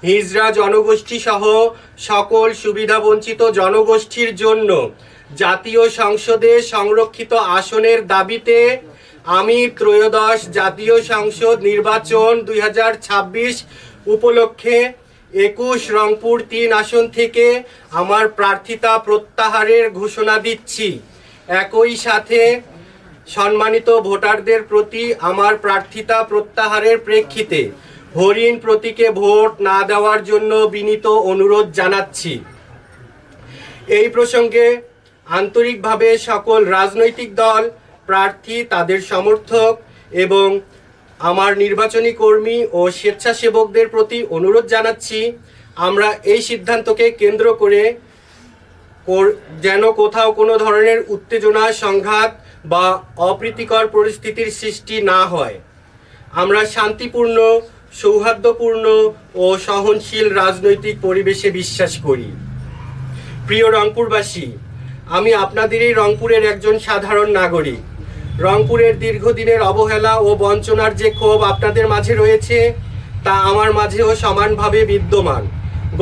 হিজড়া জনগোষ্ঠী সহ সকল সুবিধাবঞ্চিত জনগোষ্ঠীর জন্য জাতীয় সংসদে সংরক্ষিত আসনের দাবিতে আমি ত্রয়োদশ জাতীয় সংসদ নির্বাচন 2026 উপলক্ষে 21 রংপুর 3 আসন থেকে আমার প্রার্থিতা প্রত্যাহারের ঘোষণা দিচ্ছি। একই সাথে সম্মানিত ভোটারদের প্রতি আমার প্রার্থিতা প্রত্যাহারের প্রেক্ষিতে হরিণ প্রতীকে ভোট না দেওয়ার জন্য বিনীত অনুরোধ জানাচ্ছি। এই প্রসঙ্গে আন্তরিকভাবে সকল রাজনৈতিক দল, প্রার্থী, তাদের সমর্থক এবং আমার নির্বাচনী কর্মী ও স্বেচ্ছাসেবকদের প্রতি অনুরোধ জানাচ্ছি, আমরা এই সিদ্ধান্তকে কেন্দ্র করে যেন কোথাও কোনো ধরনের উত্তেজনা, সংঘাত বা অপ্রীতিকর পরিস্থিতির সৃষ্টি না হয়। আমরা শান্তিপূর্ণ, সৌহার্দ্যপূর্ণ ও সহনশীল রাজনৈতিক পরিবেশে বিশ্বাস করি। প্রিয় রংপুরবাসী, আমি আপনাদেরই রংপুরের একজন সাধারণ নাগরিক। রংপুরের দীর্ঘদিনের অবহেলা ও বঞ্চনার যে ক্ষোভ আপনাদের মাঝে রয়েছে তা আমার মাঝেও সমানভাবে বিদ্যমান।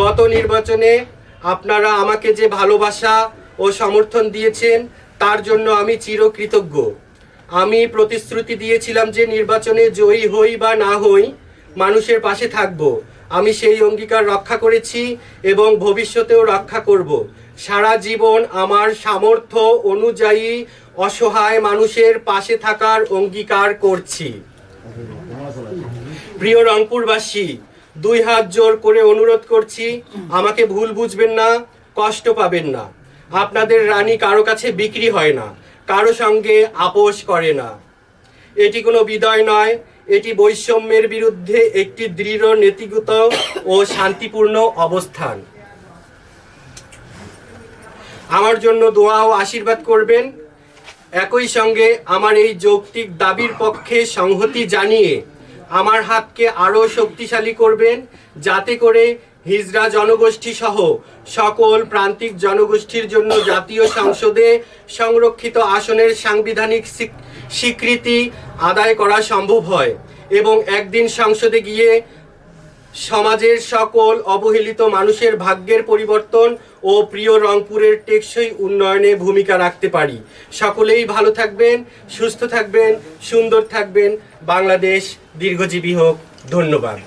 গত নির্বাচনে আপনারা আমাকে যে ভালোবাসা ও সমর্থন দিয়েছেন তার জন্য আমি চিরকৃতজ্ঞ। আমি প্রতিশ্রুতি দিয়েছিলাম যে নির্বাচনে জয়ী হই বা না হই, মানুষের পাশে থাকব। আমি সেই অঙ্গীকার রক্ষা করেছি এবং ভবিষ্যতেও রক্ষা করব। সারা জীবন আমার সামর্থ্য অনুযায়ী অসহায় মানুষের পাশে থাকার অঙ্গীকার করছি। প্রিয় রংপুরবাসী, 2 হাত জোর করে অনুরোধ করছি, আমাকে ভুল বুঝবেন না, কষ্ট পাবেন না। আপনাদের রানী কারো কাছে বিক্রি হয় না, কারো সঙ্গে আপোষ করে না। এটি কোনো বিদায় নয়, এটি বৈষম্যের বিরুদ্ধে একটি দৃঢ় নীতিগত ও শান্তিপূর্ণ অবস্থান। আমার জন্য দোয়া ও আশীর্বাদ করবেন। একই সঙ্গে আমার এই যৌক্তিক দাবির পক্ষে সংহতি জানিয়ে আমার হাতকে আরও শক্তিশালী করবেন, যাতে করে হিজড়া জনগোষ্ঠী সহ সকল প্রান্তিক জনগোষ্ঠীর জন্য জাতীয় সংসদে সংরক্ষিত আসনের সাংবিধানিক স্বীকৃতি আদায় করা সম্ভব হয় এবং একদিন সংসদে গিয়ে সমাজের সকল অবহেলিত মানুষের ভাগ্যের পরিবর্তন ও প্রিয় রংপুরের টেকসই উন্নয়নে ভূমিকা রাখতে পারি। সকলেই ভালো থাকবেন, সুস্থ থাকবেন, সুন্দর থাকবেন। বাংলাদেশ দীর্ঘজীবী হোক। ধন্যবাদ।